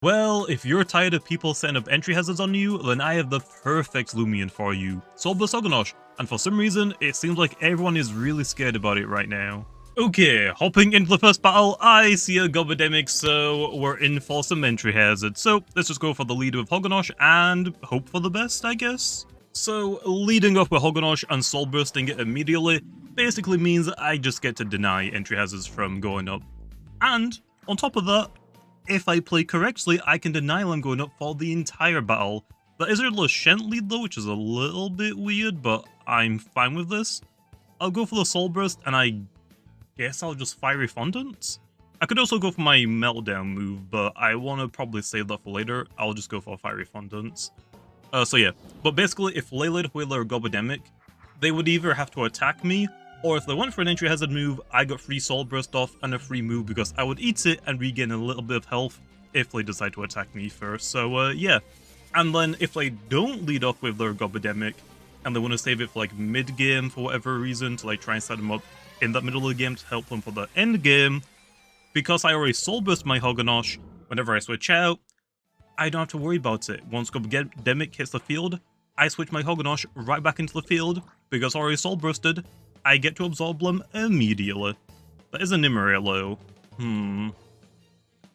Well, if you're tired of people setting up entry hazards on you, then I have the perfect Loomian for you, Soulburst Loomian, and for some reason, it seems like everyone is really scared about it right now. Okay, hopping into the first battle, I see a Gobademic, so we're in for some entry hazards. So let's just go for the leader with Hoganosh and hope for the best, I guess. So leading off with Hoganosh and Soulbursting it immediately basically means I just get to deny entry hazards from going up. And on top of that, if I play correctly, I can deny them going up for the entire battle. That is a Lashent lead though, which is a little bit weird, but I'm fine with this. I'll go for the Soul Burst, and I guess I'll just Fiery Fondant. I could also go for my Meltdown move, but I want to probably save that for later. I'll just go for Fiery Fondant. So yeah, but basically, if Leyline, Whaler, or Gobademic, they would either have to attack me, or if they went for an entry hazard move, I got free Soul Burst off and a free move because I would eat it and regain a little bit of health if they decide to attack me first. So yeah. And then if they don't lead off with their Gobademic and they want to save it for like mid-game for whatever reason to like try and set them up in that middle of the game to help them for the end game, because I already Soul Burst my Hoganosh, whenever I switch out, I don't have to worry about it. Once Gobademic hits the field, I switch my Hoganosh right back into the field because I already Soul Bursted. I get to absorb them immediately. That is a Nimmerello.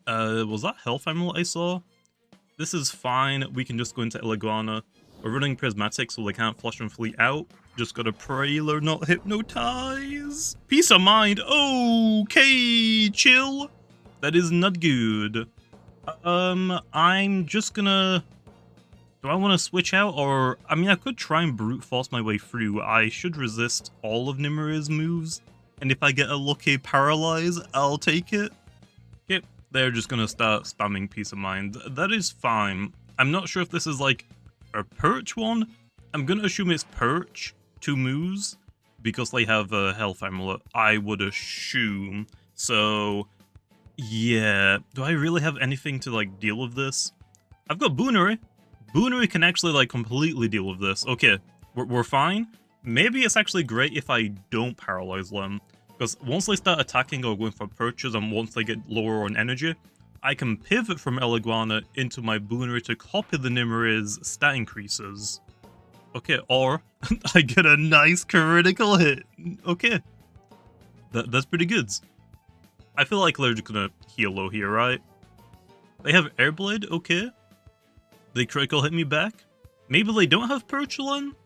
Was that Health Amulet I saw? This is fine. We can just go into Illeguana. We're running Prismatic, so they can't flush and fleet out. Just gotta pray they're not hypnotize. Peace of mind. Okay, chill. That is not good. I'm just gonna... Do I want to switch out, or... I mean, I could try and brute force my way through. I should resist all of Nimmer's moves, and if I get a lucky Paralyze, I'll take it. Yep, they're just gonna start spamming Peace of Mind. That is fine. I'm not sure if this is, like, a Perch one. I'm gonna assume it's Perch, 2 moves, because they have a Health Amulet, I would assume. So, yeah. Do I really have anything to, like, deal with this? I've got Boonery. Boonery can actually, like, completely deal with this. Okay, we're fine. Maybe it's actually great if I don't paralyze them, because once they start attacking or going for perches and once they get lower on energy, I can pivot from Illeguana into my Boonery to copy the Nimmer's stat increases. Okay, or I get a nice critical hit. Okay, that's pretty good. I feel like they're just gonna heal low here, right? They have Airblade, okay. They critical hit me back. Maybe they don't have Perchelin?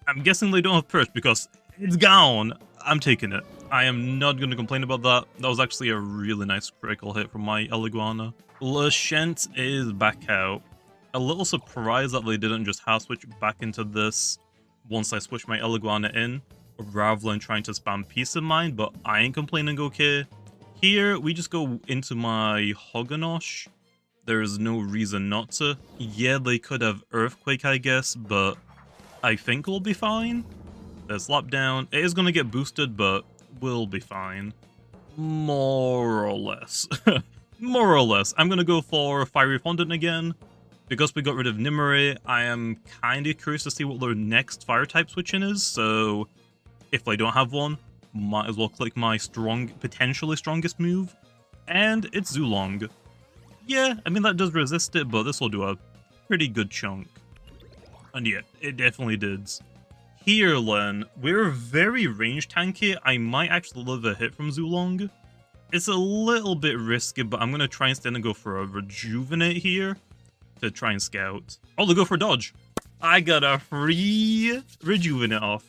I'm guessing they don't have Perch because it's gone. I'm taking it. I am not going to complain about that. That was actually a really nice critical hit from my Illeguana. Lashent is back out. A little surprised that they didn't just half switch back into this once I switched my Illeguana in, rather than trying to spam Peace of Mind, but I ain't complaining, okay. Here, we just go into my Hoganosh. There's no reason not to. Yeah, they could have Earthquake, I guess, but I think we'll be fine. There's Slap Down. It is going to get boosted, but we'll be fine. More or less. More or less. I'm going to go for Fiery Fondant again. Because we got rid of Nimue, I am kind of curious to see what their next fire type switch-in is, so if they don't have one, might as well click my potentially strongest move. And it's Zulong. Yeah, I mean, that does resist it, but this will do a pretty good chunk. And yeah, it definitely did. Here, Len, we're very range tanky. I might actually live a hit from Zulong. It's a little bit risky, but I'm going to try instead and go for a Rejuvenate here to try and scout. Oh, they go for Dodge. I got a free Rejuvenate off.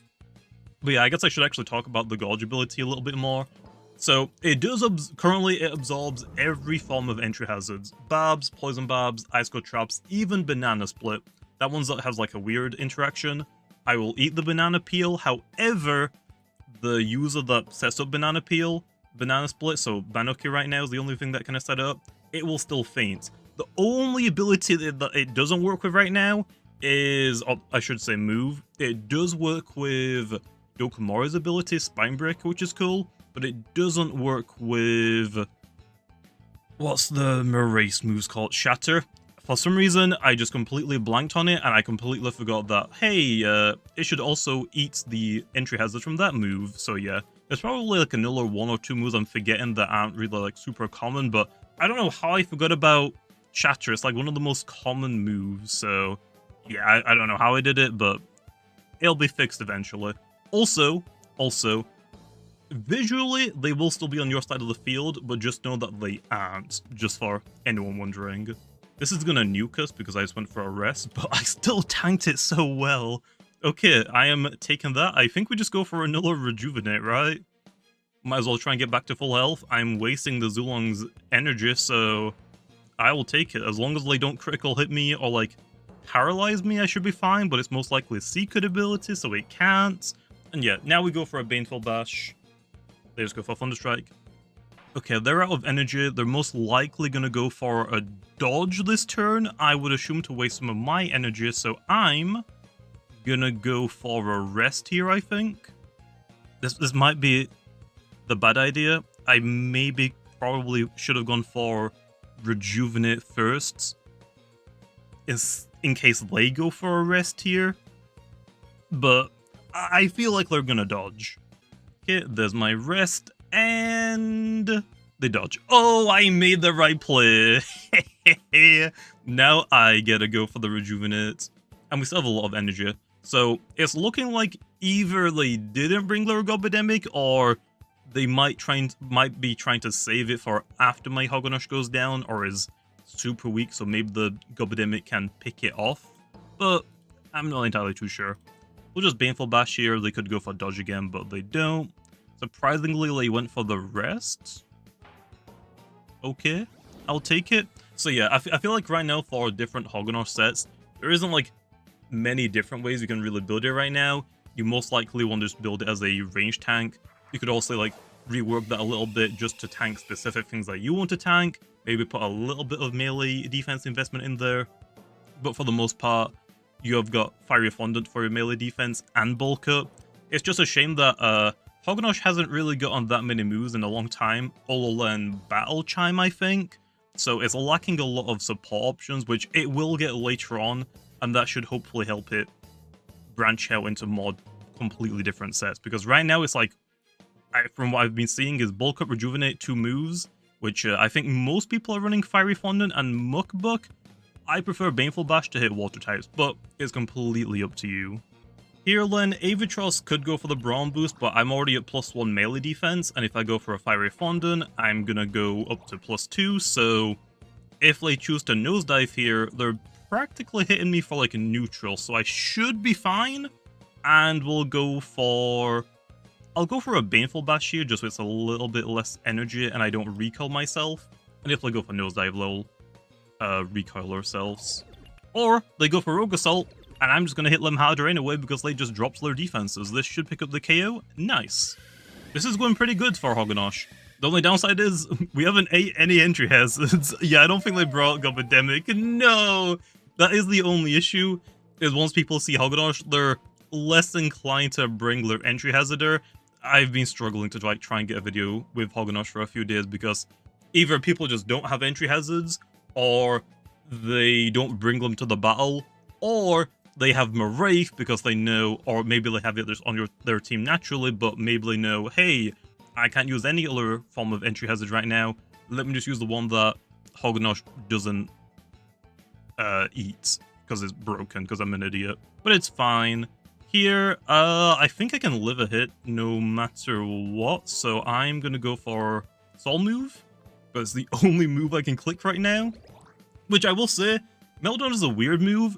But yeah, I guess I should actually talk about the Gorge ability a little bit more. So, it does, currently it absorbs every form of entry hazards. Barbs, Poison Barbs, Ice Cold Traps, even Banana Split. That one has like a weird interaction. I will eat the Banana Peel, however, the user that sets up Banana Split, so Banoki right now is the only thing that can set it up, it will still faint. The only ability that it doesn't work with right now is, I should say move. It does work with Dokomori's ability, Spine Breaker, which is cool. But it doesn't work with... What's the Merace moves called? Shatter. For some reason, I just completely blanked on it, and I completely forgot that, hey, it should also eat the entry hazard from that move. So yeah, there's probably like another 1 or 2 moves I'm forgetting that aren't really like super common, but I don't know how I forgot about Shatter. It's like one of the most common moves, so yeah, I don't know how I did it, but it'll be fixed eventually. Also, visually, they will still be on your side of the field, but just know that they aren't, just for anyone wondering. This is gonna nuke us because I just went for a rest, but I still tanked it so well. Okay, I am taking that. I think we just go for another Rejuvenate, right? Might as well try and get back to full health. I'm wasting the Zulong's energy, so I will take it. As long as they don't critical hit me or, like, paralyze me, I should be fine, but it's most likely a secret ability, so it can't. And yeah, now we go for a Baneful Bash. They just go for Thunderstrike. Okay, they're out of energy. They're most likely going to go for a dodge this turn. I would assume to waste some of my energy, so I'm going to go for a rest here, I think. This might be the bad idea. I probably should have gone for Rejuvenate first, in case they go for a rest here. But I feel like they're going to dodge. Okay, there's my rest. And they dodge. Oh, I made the right play. Now I get to go for the Rejuvenate. And we still have a lot of energy. So it's looking like either they didn't bring their Gobidemic, or they might be trying to save it for after my Hogonosh goes down, or is super weak, so maybe the Gobidemic can pick it off. But I'm not entirely too sure. We'll just Baneful Bash here. They could go for dodge again, but they don't. Surprisingly, they went for the rest. Okay, I'll take it. So yeah, I feel like right now for different Hogonosh sets, there isn't like many different ways you can really build it right now. You most likely want to just build it as a range tank. You could also like rework that a little bit just to tank specific things that you want to tank. Maybe put a little bit of melee defense investment in there. But for the most part, you have got Fiery Fondant for your melee defense and Bulk Up. It's just a shame that Hogonosh hasn't really gotten that many moves in a long time, other than Battle Chime, I think. So it's lacking a lot of support options, which it will get later on, and that should hopefully help it branch out into more completely different sets. Because right now it's like, from what I've been seeing, is Bulk Up, Rejuvenate, 2 moves, which I think most people are running Fiery Fondant and Mukbuk. I prefer Baneful Bash to hit water types, but it's completely up to you. Here then, Avatros could go for the Brawn boost, but I'm already at +1 melee defense, and if I go for a Fiery Fondant, I'm gonna go up to +2, so if they choose to nosedive here, they're practically hitting me for like a neutral, so I should be fine, and I'll go for a Baneful Bash here, just so it's a little bit less energy and I don't recoil myself, and if they go for nosedive, they'll recoil ourselves. Or they go for Rogue Assault, and I'm just going to hit them harder anyway because they just dropped their defenses. This should pick up the KO. Nice. This is going pretty good for Hogonosh. The only downside is we haven't ate any entry hazards. Yeah, I don't think they brought Gobidemic. No! That is the only issue, is once people see Hogonosh, they're less inclined to bring their entry hazarder. I've been struggling to try and get a video with Hogonosh for a few days because either people just don't have entry hazards, or they don't bring them to the battle, or they have Maraith because they know, or maybe they have the others on their team naturally, but maybe they know, hey, I can't use any other form of entry hazard right now. Let me just use the one that Hogonosh doesn't eat because it's broken, because I'm an idiot. But it's fine. Here, I think I can live a hit no matter what, so I'm gonna go for Soul Move, but it's the only move I can click right now. Which I will say, Meltdown is a weird move.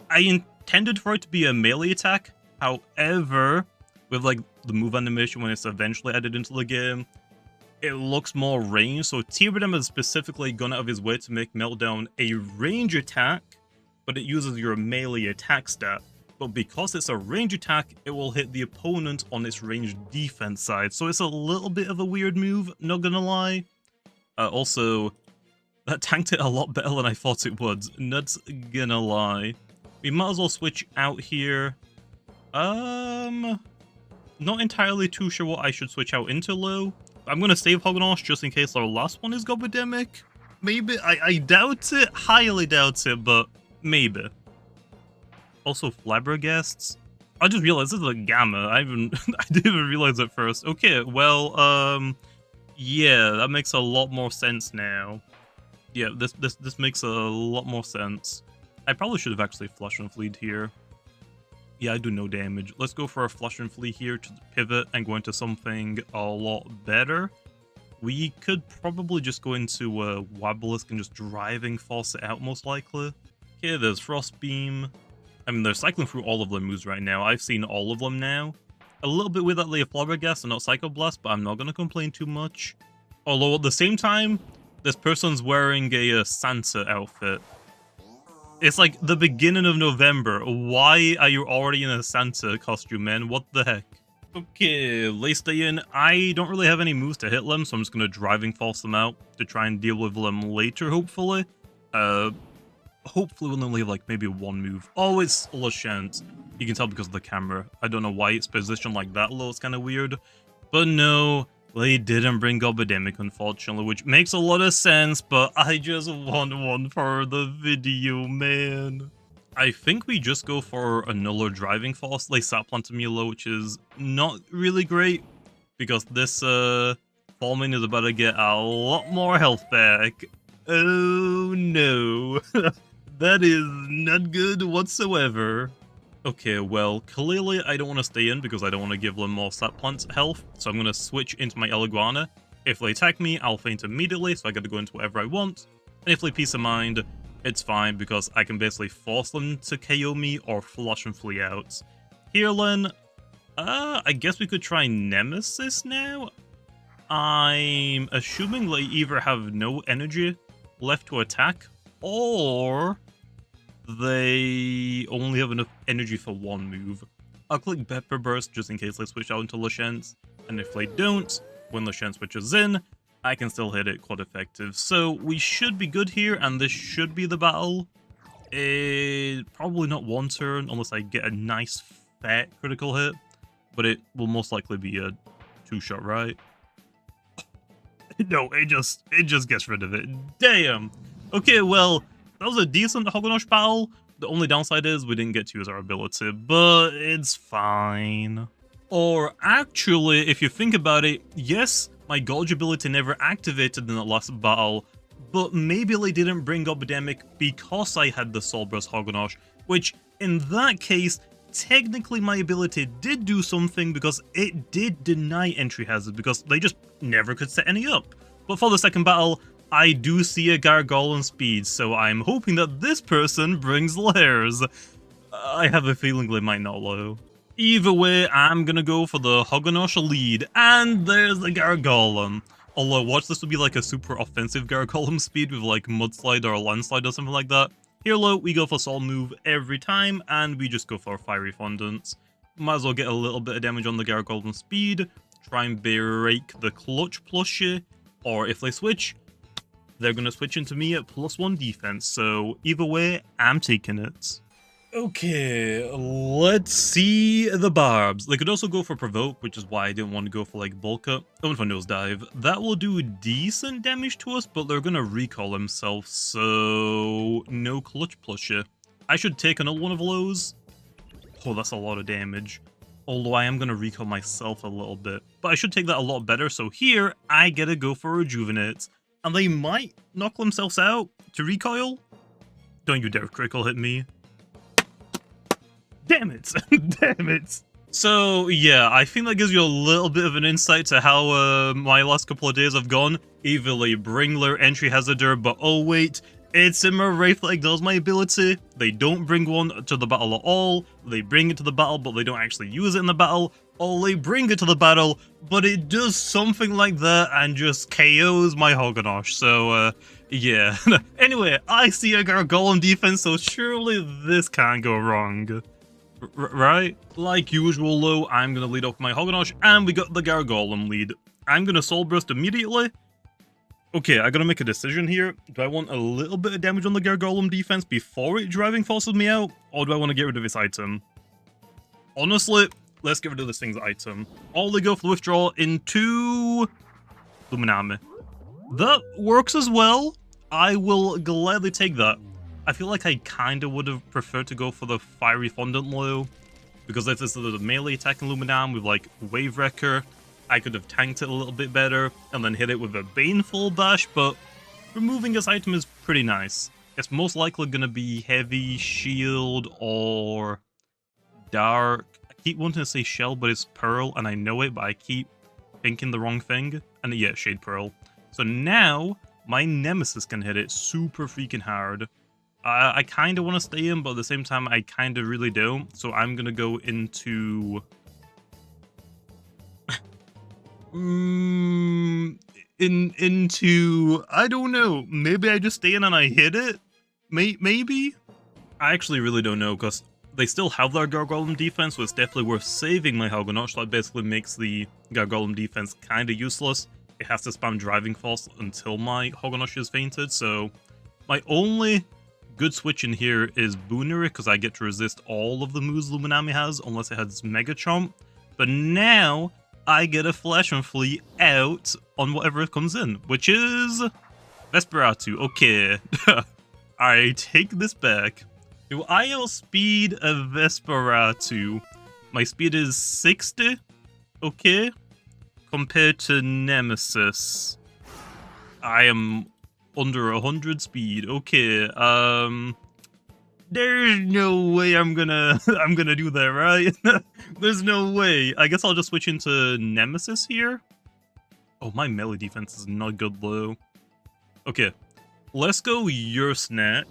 I intended for it to be a melee attack, however, with like the move animation when it's eventually added into the game, it looks more ranged, so Tyradem has specifically gone out of his way to make Meltdown a range attack, but it uses your melee attack stat. But because it's a range attack, it will hit the opponent on its range defense side, so it's a little bit of a weird move, not gonna lie. Also, that tanked it a lot better than I thought it would, not gonna lie. We might as well switch out here. Not entirely too sure what I should switch out into, though. I'm gonna save Hogonosh just in case our last one is Gobidemic. Maybe, I doubt it, highly doubt it, but maybe. Also, Flabbergasts. I just realized this is a Gamma. I didn't even realize at first. Okay, well, yeah, that makes a lot more sense now. Yeah, this makes a lot more sense. I probably should have actually Flush and Fleed here. Yeah, I do no damage. Let's go for a Flush and Flee here to pivot and go into something a lot better. We could probably just go into Wobblisk and just driving force it out most likely. Okay, there's Frost Beam. I mean, they're cycling through all of their moves right now. I've seen all of them now. A little bit with that Leaf Flabbergast and not Psycho Blast, but I'm not going to complain too much. Although at the same time, this person's wearing a Santa outfit. It's like the beginning of November. Why are you already in a Santa costume, man? What the heck? Okay, let's stay in. I don't really have any moves to hit them, so I'm just going to driving force them out to try and deal with them later, hopefully. Hopefully we'll only have like maybe one move. Oh, it's Lashant. You can tell because of the camera. I don't know why it's positioned like that low. It's kind of weird. But no, they didn't bring Gobademic, unfortunately, which makes a lot of sense, but I just want one for the video, man. I think we just go for a Nuller Driving Force, like Saplantamilo, which is not really great, because this Fallmane is about to get a lot more health back. Oh no, that is not good whatsoever. Okay, well, clearly I don't want to stay in because I don't want to give them more Saplant health, so I'm going to switch into my Eliguana. If they attack me, I'll faint immediately, so I get to go into whatever I want. And if they Peace of Mind, it's fine because I can basically force them to KO me or Flush and Flee out. Heerlen, I guess we could try Nemesis now? I'm assuming they either have no energy left to attack, or they only have enough energy for one move. I'll click Pepper Burst just in case they switch out into Lashant, and if they don't, when Lashant switches in, I can still hit it quite effective. So we should be good here, and this should be the battle. Probably not one turn unless I get a nice fat critical hit, but it will most likely be a 2-shot, right? No, it just gets rid of it. Damn. Okay, well, that was a decent Hoganosh battle. The only downside is we didn't get to use our ability, but it's fine. Or actually, if you think about it, yes, my Gorge ability never activated in the last battle, but maybe they didn't bring up Epidemic because I had the Soulburst Hoganosh, which in that case, technically my ability did do something because it did deny entry hazard because they just never could set any up. But for the second battle, I do see a Gargoyle speed, so I'm hoping that this person brings Lairs. I have a feeling they might not, though. Either way, I'm gonna go for the Hoganosh lead, and there's the Gargolem. Although, watch this would be like a super offensive Gargolem speed with like Mudslide or Landslide or something like that. Here, low, we go for Soul Move every time, and we just go for Fiery Fondant. Might as well get a little bit of damage on the Gargolem speed, try and break the Clutch plushie, or if they switch, they're gonna switch into me at +1 defense, so either way, I'm taking it. Okay, let's see the Barbs. They could also go for Provoke, which is why I didn't want to go for like Bulk Up. I went for Nosedive. That will do decent damage to us, but they're gonna recall themselves, so no Clutch plushie. I should take another one of those. Oh, that's a lot of damage. Although I am gonna recall myself a little bit, but I should take that a lot better. So here I get to go for Rejuvenate, and they might knock themselves out to recoil. Don't you dare critical hit me. Damn it! Damn it! So, yeah, I think that gives you a little bit of an insight to how my last couple of days have gone. Either they bring their entry hazarder, but oh wait, it's in my Wraith that ignores my ability. They don't bring one to the battle at all. They bring it to the battle, but they don't actually use it in the battle. Or they bring it to the battle, but it does something like that and just KOs my Hoganosh. So, yeah. Anyway, I see a Gargolem defense, so surely this can't go wrong. Right? Like usual, though, I'm gonna lead off my Hoganosh, and we got the Gargolem lead. I'm gonna Soul Burst immediately. Okay, I gotta make a decision here. Do I want a little bit of damage on the Gargolem defense before it driving forces me out, or do I want to get rid of this item? Honestly, let's get rid of this thing's item. All they go for the withdrawal into Luminami. That works as well. I will gladly take that. I feel like I kind of would have preferred to go for the Fiery Fondant low, because if this is a melee attack in Luminam with like Wave Wrecker, I could have tanked it a little bit better and then hit it with a Baneful Bash, but removing this item is pretty nice. It's most likely going to be heavy, shield, or dark. I keep wanting to say shell, but it's pearl, and I know it, but I keep thinking the wrong thing. And yeah, shade pearl. So now, my nemesis can hit it super freaking hard. I kind of want to stay in, but at the same time, I kind of really don't. So I'm going to go into... into... I don't know. Maybe I just stay in and I hit it? Maybe? I actually really don't know, because they still have their Gargoylem defense, so it's definitely worth saving my Hogonosh. That basically makes the Gargoylem defense kind of useless. It has to spam Driving Force until my Hogonosh is fainted, so my only good switch in here is Boonery, because I get to resist all of the moves Luminami has, unless it has Mega Chomp. But now, I get a Flash and Flee out on whatever comes in, which is Vesperatu. Okay, I take this back. Do I outspeed a Vesperatu? My speed is 60, okay? Compared to Nemesis, I am under 100 speed. Okay, there's no way I'm gonna do that, right? There's no way. I guess I'll just switch into Nemesis here. Oh, my melee defense is not good though. Okay, let's go Your Snack.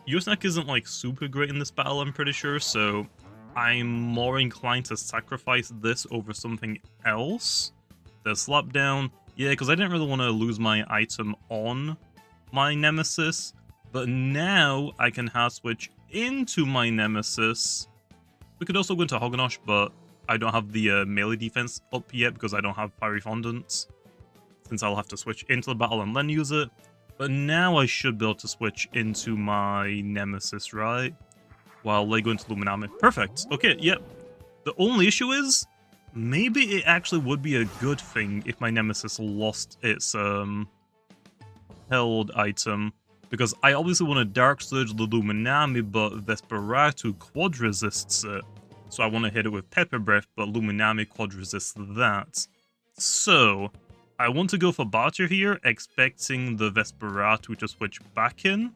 Your Snack isn't like super great in this battle, I'm pretty sure, so I'm more inclined to sacrifice this over something else. The Slap Down, yeah, because I didn't really want to lose my item on my Nemesis, but now I can hard switch into my Nemesis. We could also go into Hogonosh, but I don't have the melee defense up yet because I don't have Fiery Fondant, since I'll have to switch into the battle and then use it. But now I should be able to switch into my Nemesis, right? While they go into Luminami. Perfect. Okay, yep. The only issue is, maybe it actually would be a good thing if my Nemesis lost its held item. Because I obviously want to Dark Surge the Luminami, but Vesperatu quad resists it. So I want to hit it with Pepper Breath, but Luminami quad resists that. So, I want to go for Barter here, expecting the Vesperatu to switch back in.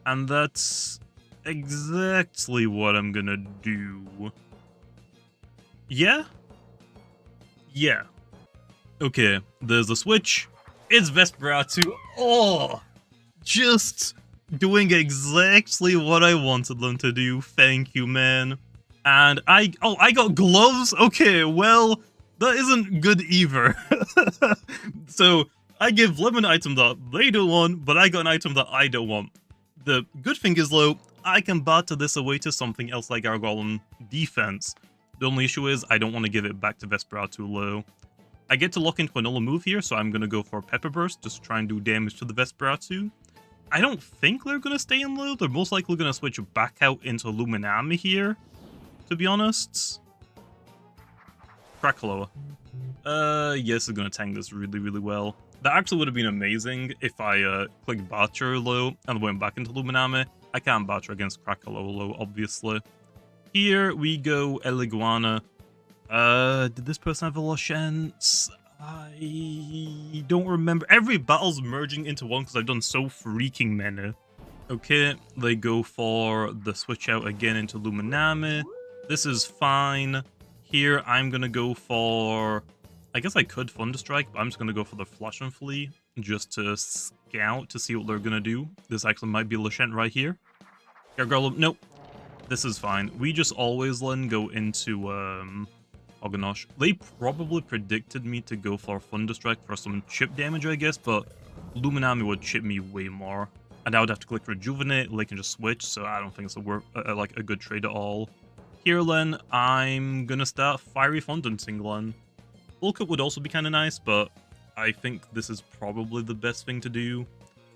And that's exactly what I'm gonna do. Yeah? Yeah. Okay, there's the switch. It's Vesperatu. Oh! Just doing exactly what I wanted them to do. Thank you, man. And I got gloves? Okay, well, that isn't good either. So, I give them an item that they don't want, but I got an item that I don't want. The good thing is, though, I can barter this away to something else like Gargoylem defense. The only issue is, I don't want to give it back to Vesperatu low. I get to lock into another move here, so I'm going to go for Pepper Burst, just to try and do damage to the Vesperatu. I don't think they're going to stay in low. They're most likely going to switch back out into Luminami here, to be honest. Cracklow. Yes, it's going to tank this really, really well. That actually would have been amazing if I clicked Barter low and went back into Luminami. I can't Barter against Cracklow low, obviously. Here we go, Eliguana. Did this person have a Lachance? I don't remember. Every battle's merging into one because I've done so freaking many. Okay, they go for the switch out again into Luminami. This is fine. Here, I'm gonna go for... I guess I could Thunderstrike, but I'm just gonna go for the Flash and Flee just to scout to see what they're gonna do. This actually might be Lachant right here. Gargoyle, nope. This is fine. We just always then go into Hogonosh. They probably predicted me to go for Thunderstrike for some chip damage, I guess, but Luminami would chip me way more. And I would have to click Rejuvenate, they can just switch, so I don't think it's a good trade at all. Here then, I'm gonna start Fiery Fondanting then. Bulk Up would also be kinda nice, but I think this is probably the best thing to do.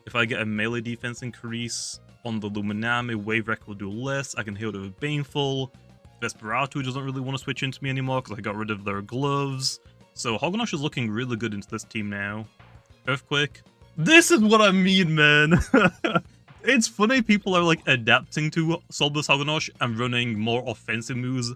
If I get a melee defense increase on the Luminami, Wave Wreck will do less, I can heal it with Baneful. Vesperatu doesn't really want to switch into me anymore because I got rid of their gloves. So Hogonosh is looking really good into this team now. Earthquake. This is what I mean, man! It's funny people are like adapting to Soulburst Hogonosh and running more offensive moves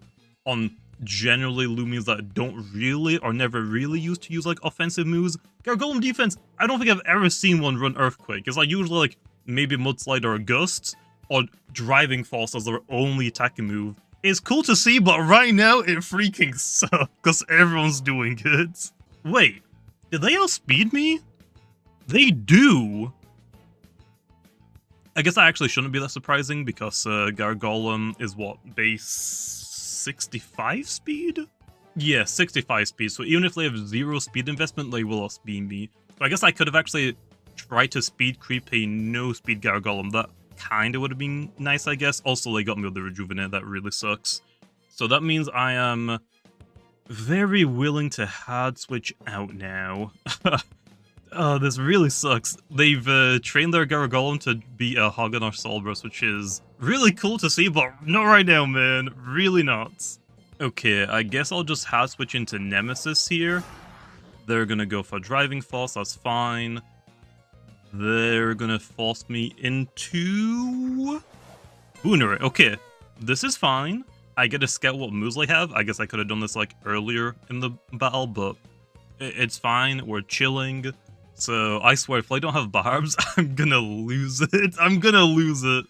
on generally Loomians that don't really or never really used to use like offensive moves. Gargolem defense, I don't think I've ever seen one run Earthquake. It's like usually like maybe Mudslide or a Gust or Driving Force as their only attacking move. It's cool to see, but right now it freaking sucks because everyone's doing it. Wait, did they outspeed me? They do. I guess that actually shouldn't be that surprising because Gargolem is what, base 65 speed? Yeah, 65 speed, so even if they have 0 speed investment, they will outspeed me. So I guess I could have actually tried to speed creep a no-speed Gargolem. That kind of would have been nice, I guess. Also, they got me with the Rejuvenate, that really sucks. So that means I am very willing to hard switch out now. Oh, this really sucks. They've trained their Gargolem to be a Hagen or Soulburst, which is really cool to see, but not right now, man. Really not. Okay, I guess I'll just hard switch into Nemesis here. They're gonna go for Driving Force, that's fine. They're gonna force me into Boonery. Okay, this is fine. I get to scout what moves I have. I guess I could have done this like earlier in the battle, but it's fine. We're chilling. So I swear, if I don't have barbs, I'm gonna lose it. I'm gonna lose it.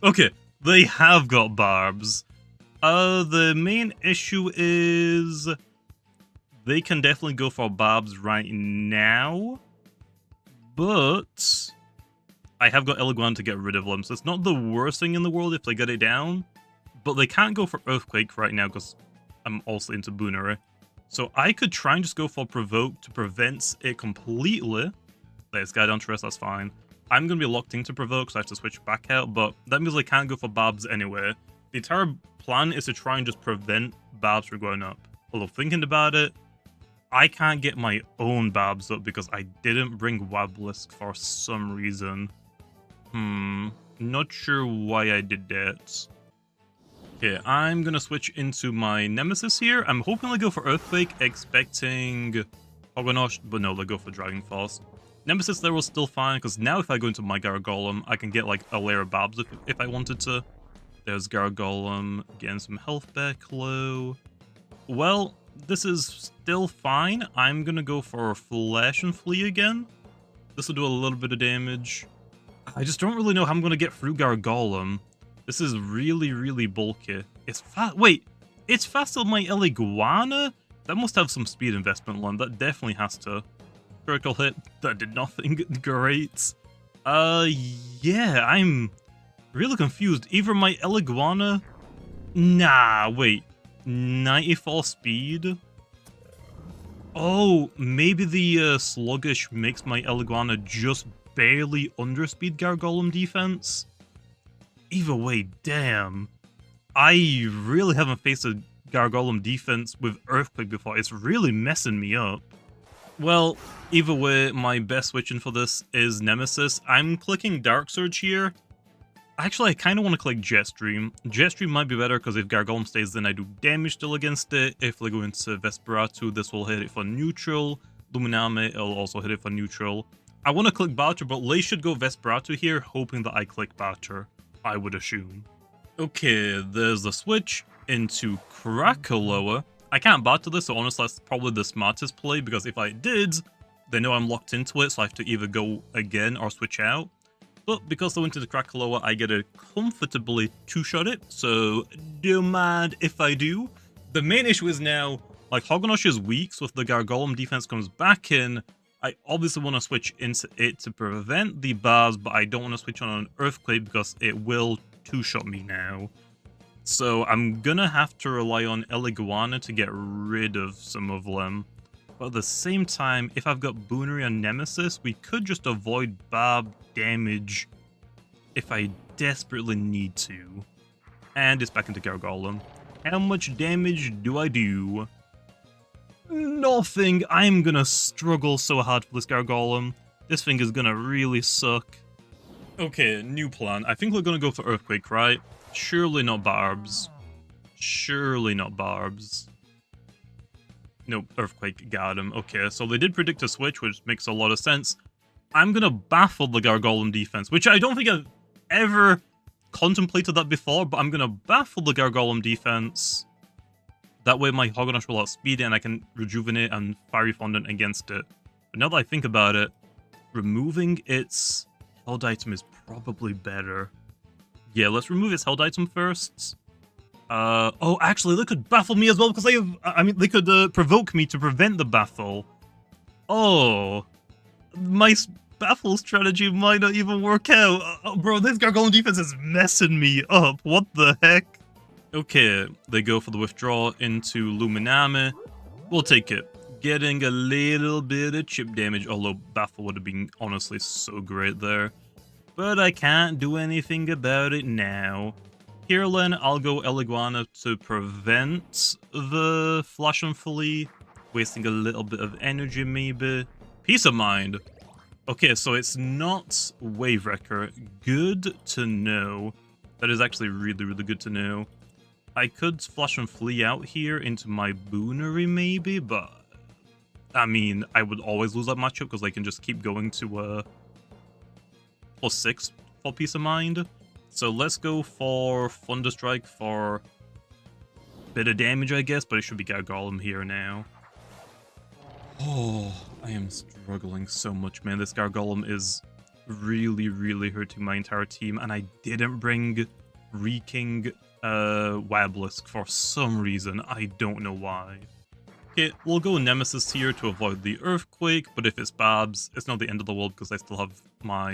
Okay, they have got barbs. The main issue is they can definitely go for barbs right now, but I have got Illeguana to get rid of them, so it's not the worst thing in the world if they get it down, but they can't go for Earthquake right now because I'm also into Boonery. So I could try and just go for Provoke to prevent it completely. Let's get down to rest, that's fine. I'm going to be locked into Provoke, so I have to switch back out, but that means I can't go for Barbs anyway. The entire plan is to try and just prevent Barbs from going up. Although thinking about it, I can't get my own Barbs up because I didn't bring Wablisk for some reason. Not sure why I did that. Okay, I'm gonna switch into my Nemesis here. I'm hoping they go for Earthquake, expecting Hoganosh, but no, they go for Driving Force. Nemesis there was still fine, because now if I go into my Gargolem, I can get like a layer of Barbs if I wanted to. There's Gargolem, getting some health back low. Well, this is still fine. I'm gonna go for Flash and Flee again. This will do a little bit of damage. I just don't really know how I'm gonna get through Gargolem. This is really, really bulky. It's fast. Wait, it's faster than my Illeguana? That must have some speed investment one. That definitely has to. Critical hit. That did nothing. Great. Yeah, I'm really confused. Either my Illeguana... Nah, wait. 94 speed? Oh, maybe the Sluggish makes my Illeguana just barely underspeed Gargolem defense? Either way, damn. I really haven't faced a Gargolem defense with Earthquake before. It's really messing me up. Well, either way, my best switching for this is Nemesis. I'm clicking Dark Surge here. Actually, I kind of want to click Jetstream. Jetstream might be better because if Gargolem stays, then I do damage still against it. If they go into Vesperatu, this will hit it for neutral. Luminame, it'll also hit it for neutral. I want to click Barter, but Lei should go Vesperatu here, hoping that I click Barter, I would assume. Okay, there's the switch into Krakaloa. I can't Barter this, so honestly that's probably the smartest play, because if I did, they know I'm locked into it, so I have to either go again or switch out. But because I went to the Krakaloa, I get to comfortably two-shot it, so don't mind if I do. The main issue is now, like, Hoganosh is weak, so if the Gargolem defense comes back in, I obviously want to switch into it to prevent the bars, but I don't want to switch on an Earthquake because it will two-shot me now. So I'm gonna have to rely on Illeguana to get rid of some of them. But at the same time, if I've got Boonery and Nemesis, we could just avoid Barb damage if I desperately need to. And it's back into Gargolem. How much damage do I do? Nothing. I'm gonna struggle so hard for this Gargolem. This thing is gonna really suck. Okay, new plan. I think we're gonna go for Earthquake, right? Surely not Barbs. Surely not Barbs. Nope, Earthquake got him. Okay, so they did predict a switch, which makes a lot of sense. I'm gonna baffle the Gargolem defense, which I don't think I've ever contemplated that before, but I'm gonna baffle the Gargolem defense. That way my Hogonash will outspeed it and I can rejuvenate and Fiery Fondant against it. But now that I think about it, removing its held item is probably better. Yeah, let's remove its held item first. Oh, actually, they could baffle me as well because they could provoke me to prevent the baffle. Oh, my baffle strategy might not even work out. Bro, this Gargoyle defense is messing me up. What the heck? Okay, they go for the withdrawal into Luminame. We'll take it. Getting a little bit of chip damage, although baffle would have been honestly so great there. But I can't do anything about it now. Kirlen, I'll go Eliguana to prevent the Flash and Flee. Wasting a little bit of energy, maybe. Peace of Mind. Okay, so it's not Wave Wrecker. Good to know. That is actually really, really good to know. I could Flash and Flee out here into my Boonery, maybe, but... I mean, I would always lose that matchup because I can just keep going to +6 for Peace of Mind. So let's go for Thunderstrike for a bit of damage, I guess, but it should be Gargolem here now. Oh, I am struggling so much, man. This Gargolem is really, really hurting my entire team, and I didn't bring Reeking Wablisk for some reason. I don't know why. Okay, we'll go Nemesis here to avoid the Earthquake, but if it's Babs, it's not the end of the world because I still have my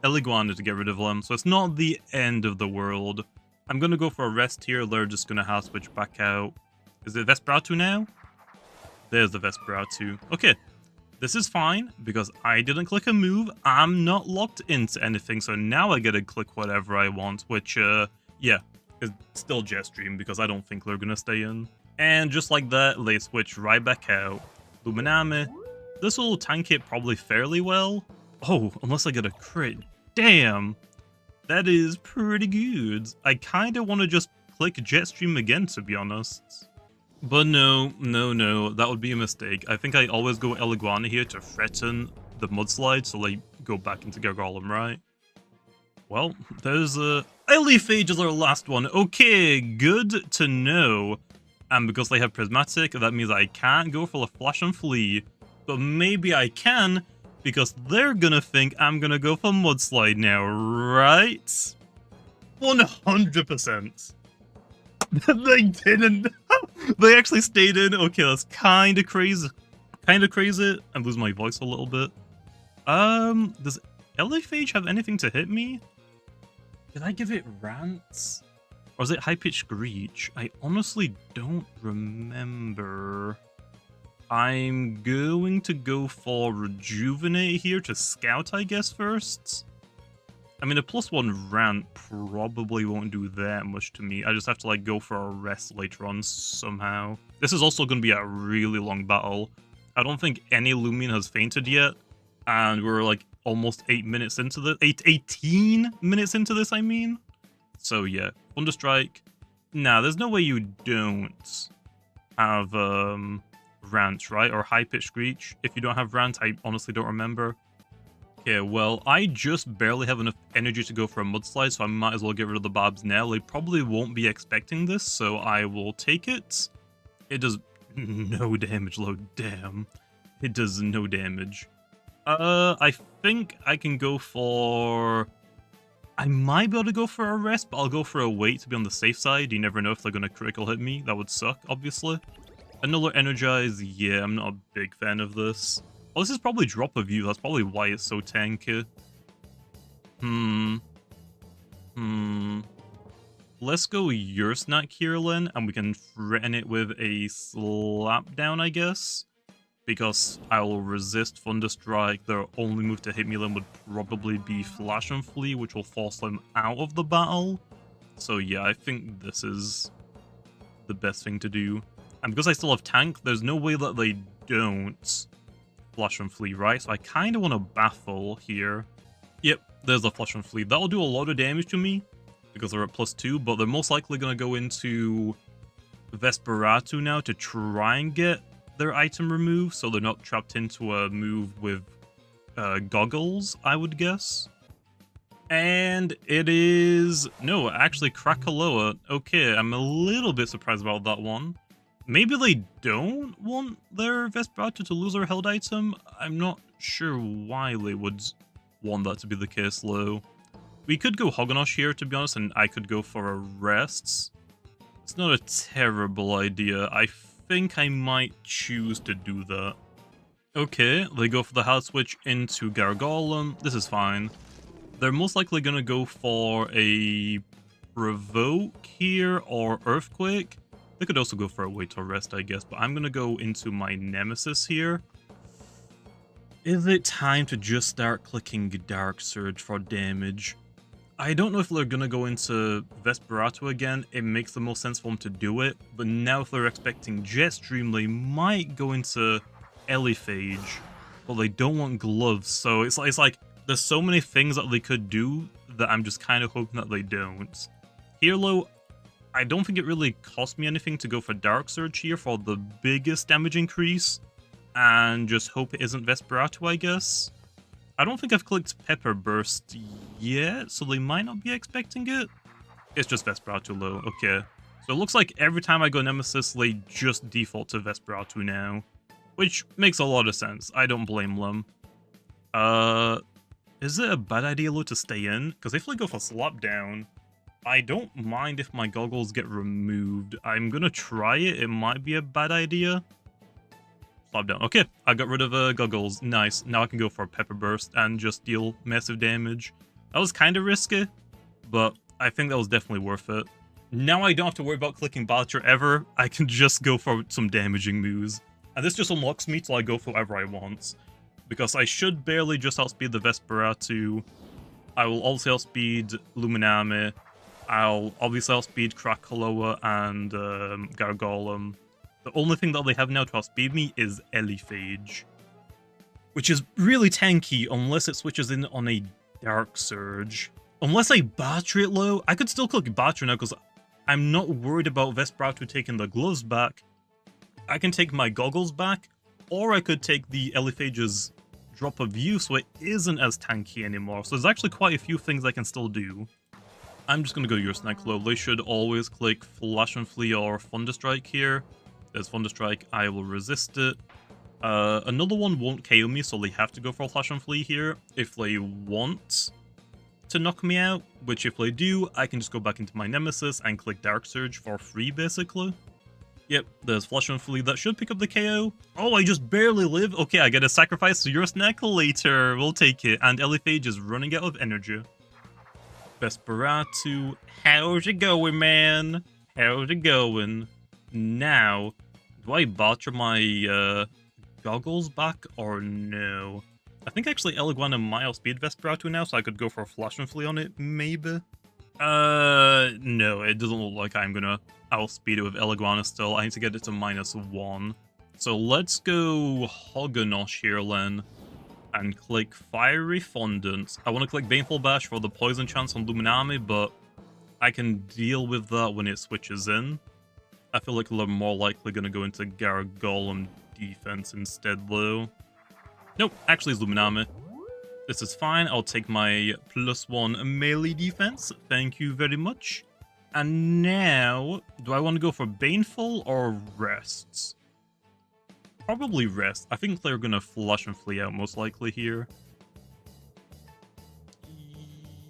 Eliguana to get rid of them, so it's not the end of the world. I'm gonna go for a rest here. They're just gonna have switch back out. Is it Vesperatu now? There's the Vesperatu. Okay, this is fine because I didn't click a move. I'm not locked into anything, so now I get to click whatever I want, which, yeah, is still Jetstream because I don't think they're gonna stay in. And just like that, they switch right back out. Luminame. This will tank it probably fairly well. Oh, unless I get a crit. Damn! That is pretty good. I kinda want to just click Jetstream again, to be honest. But no, that would be a mistake. I think I always go Eliguana here to threaten the Mudslide, so they go back into Gargolem, right? Well, there's Eliphage is our last one. Okay, good to know. And because they have Prismatic, that means I can't go for the Flash and Flee. But maybe I can, because they're gonna think I'm gonna go for Mudslide now, right? 100%. They didn't. They actually stayed in. Okay, that's kind of crazy. I'm losing my voice a little bit. Does Eliphage have anything to hit me? Did I give it Rants? Or is it High-Pitched Screech? I honestly don't remember. I'm going to go for Rejuvenate here to scout, I guess, first. I mean, a +1 Rant probably won't do that much to me. I just have to, like, go for a rest later on somehow. This is also going to be a really long battle. I don't think any Loomian has fainted yet. And we're, like, almost 8 minutes into this. 18 minutes into this, I mean. So, yeah. Thunderstrike. Nah, there's no way you don't have, Rant, right? Or High-Pitched Screech. If you don't have Rant, I honestly don't remember. Okay, well, I just barely have enough energy to go for a Mudslide, so I might as well get rid of the Babs now. They probably won't be expecting this, so I will take it. It does no damage, though. Damn. It does no damage. I think I can go for... I might be able to go for a rest, but I'll go for a wait to be on the safe side. You never know if they're going to critical hit me. That would suck, obviously. Another Energize, yeah, I'm not a big fan of this. Well, this is probably Drop of You. That's probably why it's so tanky. Let's go Your Snack here, Lynn, and we can threaten it with a Slapdown, I guess. Because I will resist Thunderstrike. Their only move to hit me then would probably be Flash and Flee, which will force them out of the battle. So yeah, I think this is the best thing to do. And because I still have Tank, there's no way that they don't Flash and Flee, right? So I kind of want to Baffle here. Yep, there's the Flash and Flee. That'll do a lot of damage to me because they're at +2, but they're most likely going to go into Vesperatu now to try and get their item removed, so they're not trapped into a move with Goggles, I would guess. And it is... No, actually, Krakaloa. Okay, I'm a little bit surprised about that one. Maybe they don't want their Vesperatu to lose their held item? I'm not sure why they would want that to be the case, though. We could go Hoganosh here, to be honest, and I could go for a rest. It's not a terrible idea. I think I might choose to do that. Okay, they go for the hard switch into Gargolem. This is fine. They're most likely going to go for a Provoke here or Earthquake. They could also go for a Wait to Rest, I guess, but I'm going to go into my Nemesis here. Is it time to just start clicking Dark Surge for damage? I don't know if they're going to go into Vesperatu again. It makes the most sense for them to do it, but now if they're expecting Jetstream, they might go into Elephage, but they don't want Gloves, so it's like there's so many things that they could do that I'm just kind of hoping that they don't. Here, though, I don't think it really cost me anything to go for Dark Surge here for the biggest damage increase, and just hope it isn't Vesperatu, I guess. I don't think I've clicked Pepper Burst yet, so they might not be expecting it. It's just Vesperatu, though. Okay. So it looks like every time I go Nemesis, they just default to Vesperatu now, which makes a lot of sense. I don't blame them. Is it a bad idea, though, to stay in? Because if I go for Slap Down, I don't mind if my goggles get removed. I'm gonna try it. It might be a bad idea. Slap Down. Okay, I got rid of goggles. Nice. Now I can go for a Pepper Burst and just deal massive damage. That was kind of risky, but I think that was definitely worth it. Now I don't have to worry about clicking Badger ever. I can just go for some damaging moves. And this just unlocks me till I go for whatever I want. Because I should barely just outspeed the Vesperatu. I will also outspeed Luminami. I'll obviously outspeed Krakaloa and Gargolem. The only thing that they have now to outspeed me is Elephage, which is really tanky unless it switches in on a Dark Surge. Unless I battery it low, I could still click battery now because I'm not worried about Vesperatu taking the gloves back. I can take my goggles back, or I could take the Eliphage's drop of view so it isn't as tanky anymore. So there's actually quite a few things I can still do. I'm just going to go Urusnack low. They should always click Flash and Flee or Thunderstrike here. There's Thunderstrike, I will resist it. Another one won't KO me, so they have to go for Flash and Flee here if they want to knock me out, which if they do, I can just go back into my Nemesis and click Dark Surge for free, basically. Yep, there's Flash and Flee. That should pick up the KO. Oh, I just barely live? Okay, I get a sacrifice to Urusnack later. We'll take it. And Elephage is running out of energy. Vesperatu, how's it going, man? How's it going? Now, do I botcher my goggles back or no? I think actually Eliguana might outspeed Vesperatu now, so I could go for a Flash and Flee on it, maybe? No, it doesn't look like I'm gonna outspeed it with Eliguana still. I need to get it to -1. So let's go Hoganosh here, then, and click Fiery Fondant. I want to click Baneful Bash for the poison chance on Luminami, but I can deal with that when it switches in. I feel like they're more likely going to go into Gargolem defense instead, though. Nope, actually it's Luminami. This is fine. I'll take my +1 melee defense. Thank you very much. And now, do I want to go for Baneful or Rests? Probably Rest. I think they're going to Flush and Flee out most likely here.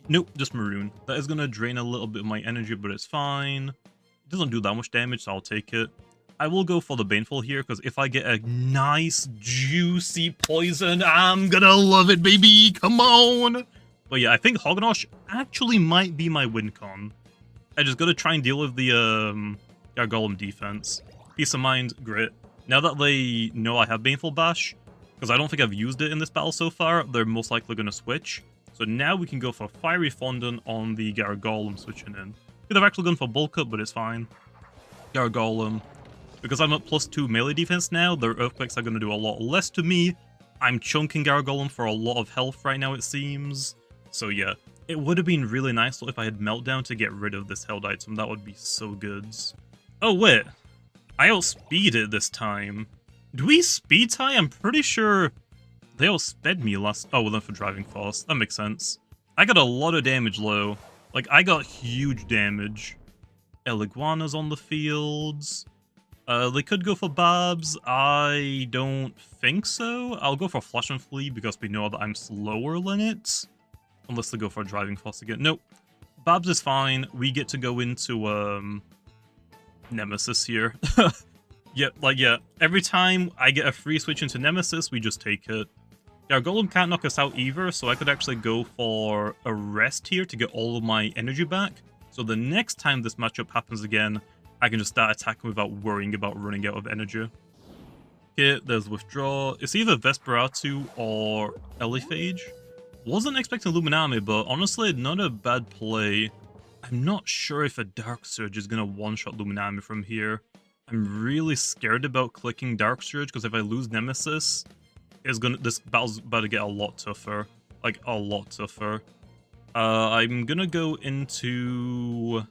Nope, just Maroon. That is going to drain a little bit of my energy, but it's fine. It doesn't do that much damage, so I'll take it. I will go for the Baneful here, because if I get a nice, juicy poison, I'm gonna love it, baby! Come on! But yeah, I think Hoganosh actually might be my win con. I just gotta try and deal with the Gargolem defense. Peace of mind, grit. Now that they know I have Baneful Bash, because I don't think I've used it in this battle so far, they're most likely gonna switch. So now we can go for Fiery Fondant on the Gargolem switching in. Could have actually gone for Bulk Up, but it's fine. Gargolem. Because I'm at +2 melee defense now, their Earthquakes are going to do a lot less to me. I'm chunking Gargolem for a lot of health right now, it seems. So yeah, it would have been really nice if I had Meltdown to get rid of this held item. That would be so good. Oh wait, I outspeed it this time. Do we speed tie? I'm pretty sure they outsped me last... Oh, well then for Driving Force. That makes sense. I got a lot of damage low. Like, I got huge damage. Iguanas on the fields. They could go for Babs. I don't think so. I'll go for Flash and Flee because we know that I'm slower than it. Unless they go for Driving Force again. Nope. Babs is fine. We get to go into, Nemesis here. Yeah. Every time I get a free switch into Nemesis, we just take it. Yeah, our Golem can't knock us out either, so I could actually go for a rest here to get all of my energy back. So the next time this matchup happens again, I can just start attacking without worrying about running out of energy. Okay, there's Withdraw. It's either Vesperatu or Eliphage. Wasn't expecting Luminami, but honestly, not a bad play. I'm not sure if a Dark Surge is going to one-shot Luminami from here. I'm really scared about clicking Dark Surge, because if I lose Nemesis, this battle's about to get a lot tougher. Like, a lot tougher. I'm gonna go into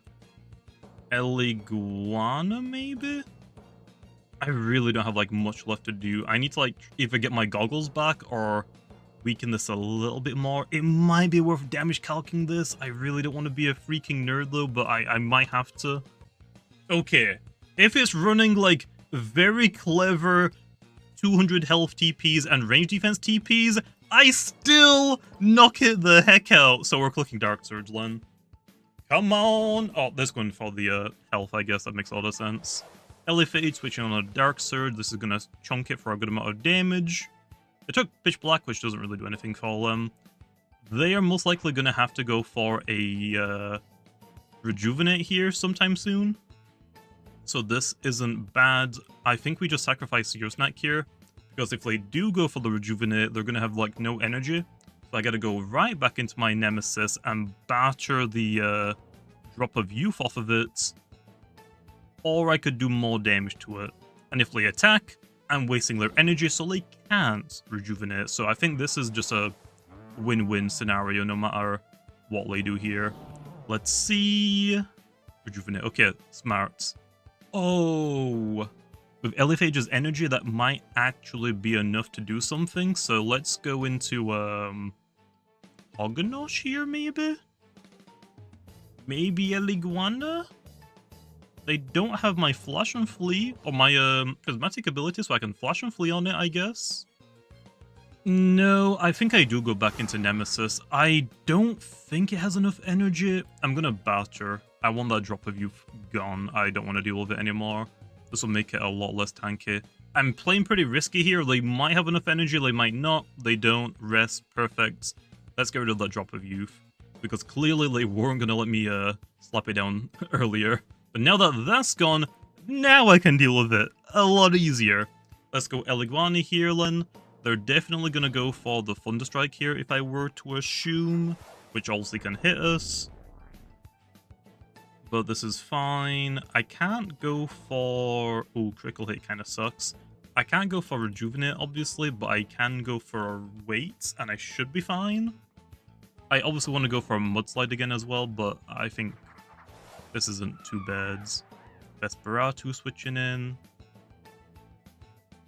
Eliguana, maybe? I really don't have, like, much left to do. I need to, like, either get my goggles back or weaken this a little bit more. It might be worth damage calcing this. I really don't want to be a freaking nerd, though, but I might have to. Okay. If it's running, like, very clever 200 health TPs and range defense TPs, I still knock it the heck out. So we're clicking Dark Surge, Len. Come on! Oh, this going for the health, I guess. That makes a lot of sense. Eliphage switching on a Dark Surge. This is going to chunk it for a good amount of damage. It took Pitch Black, which doesn't really do anything for them. They are most likely going to have to go for a Rejuvenate here sometime soon. So this isn't bad. I think we just sacrifice your snack here, because if they do go for the Rejuvenate, they're going to have, like, no energy. So I got to go right back into my Nemesis and batter the Drop of Youth off of it, or I could do more damage to it. And if they attack, I'm wasting their energy, so they can't Rejuvenate. So I think this is just a win-win scenario, no matter what they do here. Let's see. Rejuvenate. Okay, smart. Oh, with Eliphage's energy, that might actually be enough to do something. So let's go into Oganosh here, maybe? Maybe Eliguana? They don't have my Flash and Flee, or my Prismatic ability, so I can Flash and Flee on it, I guess. No, I think I do go back into Nemesis. I don't think it has enough energy. I'm gonna batter. I want that Drop of Youth gone. I don't want to deal with it anymore. This will make it a lot less tanky. I'm playing pretty risky here. They might have enough energy, they might not. They don't. Rest. Perfect. Let's get rid of that Drop of Youth, because clearly they weren't going to let me slap it down earlier. But now that that's gone, now I can deal with it a lot easier. Let's go Eliguani here, then. They're definitely going to go for the Thunderstrike here, if I were to assume, which also can hit us. But this is fine. I can't go for... Oh, critical hit kind of sucks. I can't go for Rejuvenate, obviously, but I can go for a Wait, and I should be fine. I obviously want to go for a Mudslide again as well, but I think this isn't too bad. Vesperatu switching in.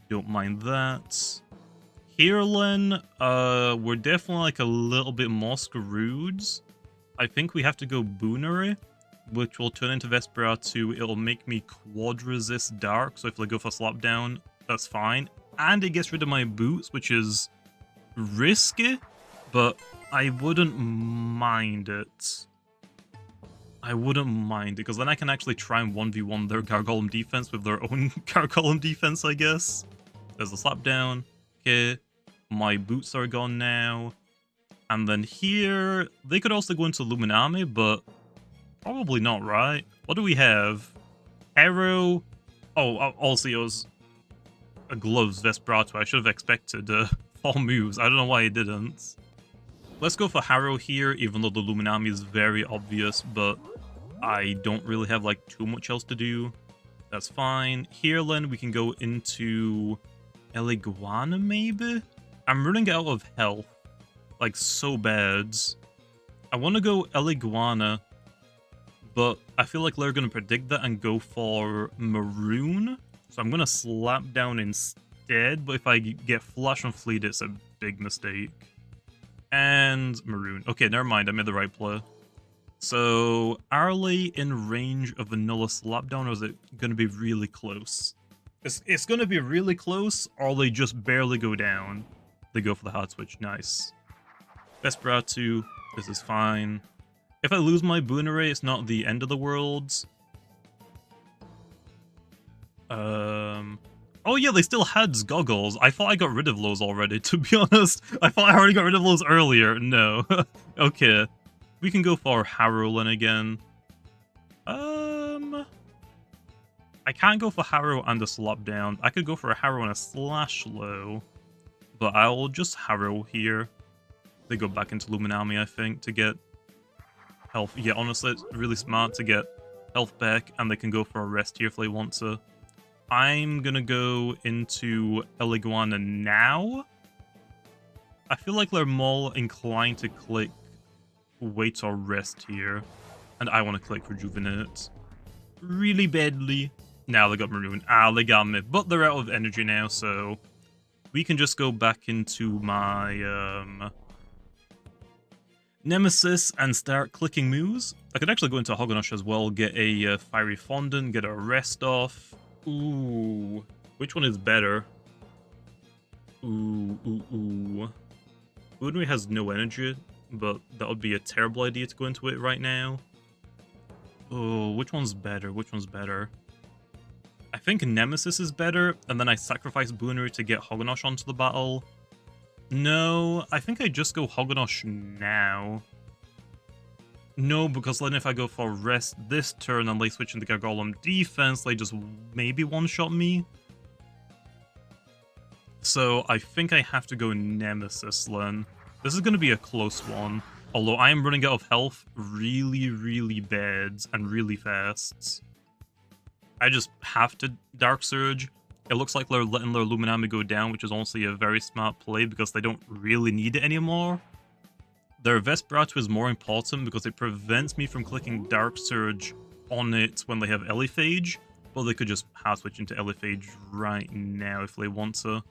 Don't mind that. Heerlen, we're definitely like a little bit more screwed. I think we have to go Boonery, which will turn into Vesperatu. It'll make me quad resist Dark, so if they go for Slapdown, that's fine. And it gets rid of my boots, which is risky, but I wouldn't mind it. I wouldn't mind it, because then I can actually try and 1v1 their Gargolem defense with their own Gargolem defense, I guess. There's a Slapdown. Okay, my boots are gone now. And then here, they could also go into Luminami, but probably not, right? What do we have? Arrow. Oh, also it was a Gloves Vesperatu. I should have expected fall moves. I don't know why I didn't. Let's go for Harrow here, even though the Luminami is very obvious, but I don't really have like too much else to do. That's fine. Here then we can go into Eliguana maybe? I'm running out of health. Like so bad. I want to go Eliguana, but I feel like they're going to predict that and go for Maroon. So I'm going to slap down instead, but if I get Flash and Fleet, it's a big mistake. And Maroon. Okay, never mind. I made the right play. So, are they in range of Vanilla Slapdown, or is it going to be really close? It's going to be really close, or they just barely go down. They go for the hard switch. Nice. Vesperatu. This is fine. If I lose my Boonerate, it's not the end of the world. Oh yeah, they still had goggles. I thought I got rid of those already, to be honest. I thought I already got rid of those earlier. No. Okay. We can go for Harrowlin again. I can't go for Harrow and a Slapdown. I could go for a Harrow and a Slash Low. But I'll just Harrow here. They go back into Luminami, I think, to get health. Yeah, honestly, it's really smart to get health back, and they can go for a rest here if they want to. I'm gonna go into Eliguana now. I feel like they're more inclined to click wait or rest here. And I want to click Rejuvenate. Really badly. Now they got Maroon. Ah, they got me. But they're out of energy now, so we can just go back into my Nemesis and start clicking moves. I could actually go into Hoganosh as well, get a Fiery Fondant, get a rest off. Ooh. Which one is better? Ooh. Boonery has no energy, but that would be a terrible idea to go into it right now. Oh, which one's better? Which one's better? I think Nemesis is better, and then I sacrifice Boonery to get Hoganosh onto the battle. No, I think I just go Hoganosh now. No, because then if I go for rest this turn and they switch into Gargolem defense, they just maybe one-shot me. So I think I have to go Nemesis then. This is going to be a close one. Although I am running out of health really, really bad and really fast. I just have to Dark Surge. It looks like they're letting their Luminami go down, which is honestly a very smart play because they don't really need it anymore. Their Vesperatu is more important because it prevents me from clicking Dark Surge on it when they have Elephage. Well, they could just hard switch into Elephage right now if they want to.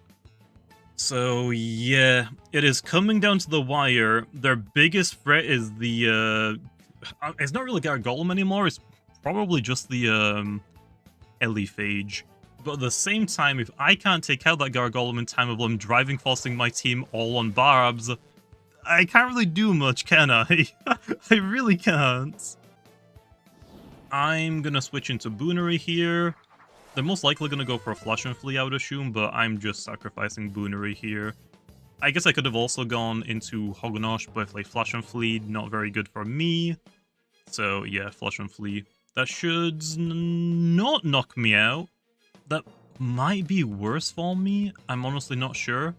So yeah, it is coming down to the wire. Their biggest threat is the it's not really Gargolem anymore, it's probably just the Elephage. But at the same time, if I can't take out that Gargolem in time of them driving forcing my team all on barbs, I can't really do much, can I? I really can't. I'm gonna switch into Boonery here. They're most likely going to go for a Flash and Flee, I would assume, but I'm just sacrificing Boonery here. I guess I could have also gone into Hoganosh, but if they Flash and Flee, not very good for me. So yeah, Flash and Flee. That should not knock me out. That might be worse for me, I'm honestly not sure.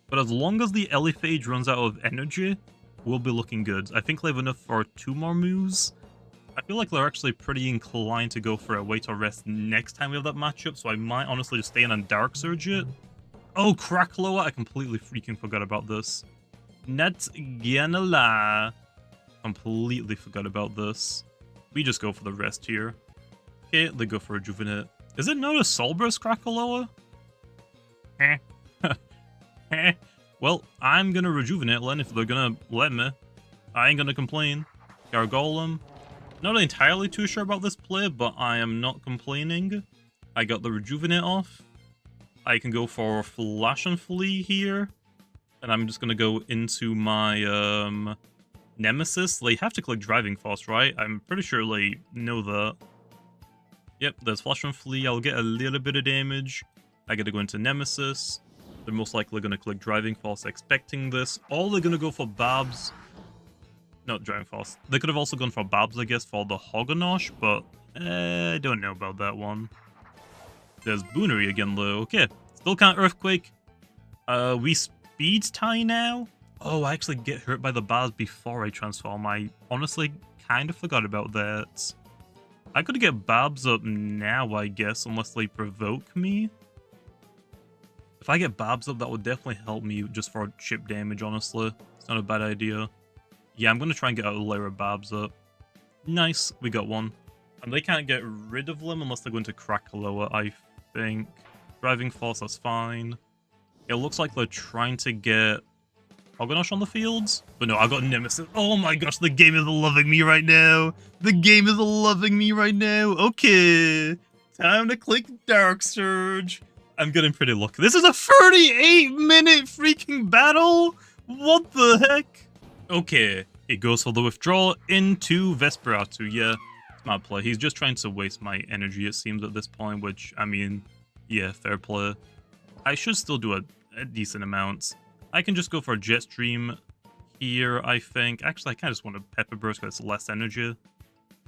But as long as the Elephage runs out of energy, we'll be looking good. I think they have enough for 2 more moves. I feel like they're actually pretty inclined to go for a wait or rest next time we have that matchup, so I might honestly just stay in and Dark Surge it. Oh, Krakloa! I completely freaking forgot about this. Not gonna lie. Completely forgot about this. We just go for the rest here. Okay, they go for a Rejuvenate. Is it not a Soulburst Krakloa? Well, I'm gonna Rejuvenate then if they're gonna let me. I ain't gonna complain. Gargolem. Not entirely too sure about this play, but I am not complaining. I got the Rejuvenate off. I can go for Flash and Flee here. And I'm just going to go into my Nemesis. They have to click Driving Force, right? I'm pretty sure they know that. Yep, there's Flash and Flee. I'll get a little bit of damage. I got to go into Nemesis. They're most likely going to click Driving Force expecting this. Or they're going to go for Babs. Not Driving Force. They could have also gone for Babs, I guess, for the Hoganosh, but I don't know about that one. There's Boonery again, though. Okay, still can't Earthquake. We Speed Tie now? Oh, I actually get hurt by the Babs before I transform. I honestly kind of forgot about that. I could get Babs up now, I guess, unless they provoke me. If I get Babs up, that would definitely help me just for chip damage, honestly. It's not a bad idea. Yeah, I'm going to try and get a layer of Babs up. Nice, we got one. And they can't get rid of them unless they go into Krakaloa, I think. Driving Force, that's fine. It looks like they're trying to get Hoganosh on the fields? But no, I got Nemesis. Oh my gosh, the game is loving me right now. The game is loving me right now. Okay, time to click Dark Surge. I'm getting pretty lucky. This is a 38-minute freaking battle? What the heck? Okay, it goes for the withdrawal into Vesperatu. Yeah, smart play. He's just trying to waste my energy, it seems, at this point, which, I mean, yeah, fair play. I should still do a decent amount. I can just go for a jet stream here, I think. Actually, I kind of just want a pepper burst because it's less energy.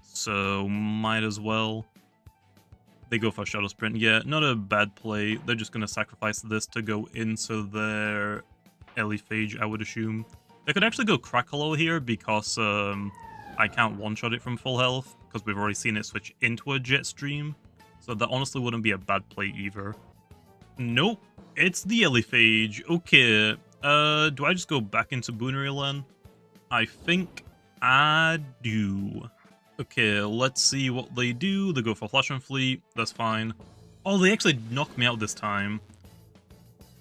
So, might as well. They go for a shadow sprint. Yeah, not a bad play. They're just going to sacrifice this to go into their Eliphage, I would assume. They could actually go Crackalo here because I can't one-shot it from full health because we've already seen it switch into a jet stream. So that honestly wouldn't be a bad play either. Nope, it's the Eliphage. Okay, do I just go back into Boonery Land? I think I do. Okay, let's see what they do. They go for Flash and Fleet, that's fine. Oh, they actually knocked me out this time.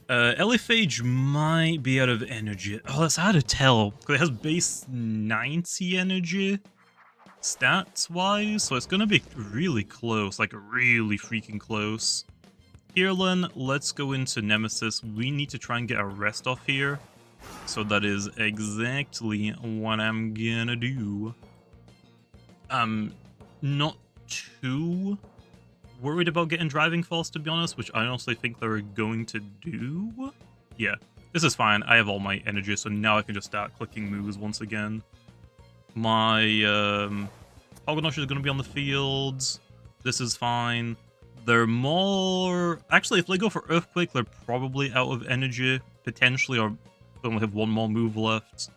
Eliphage might be out of energy. Oh, that's hard to tell, because it has base 90 energy, stats-wise, so it's gonna be really close, like really freaking close. Heerlin, let's go into Nemesis. We need to try and get a rest off here. So that is exactly what I'm gonna do. I'm not too worried about getting driving falls, to be honest, which I honestly think they're going to do. Yeah, this is fine. I have all my energy, so now I can just start clicking moves once again. My Hoganosh is going to be on the fields. This is fine. They're more... Actually, if they go for Earthquake, they're probably out of energy, potentially, or they only have one more move left.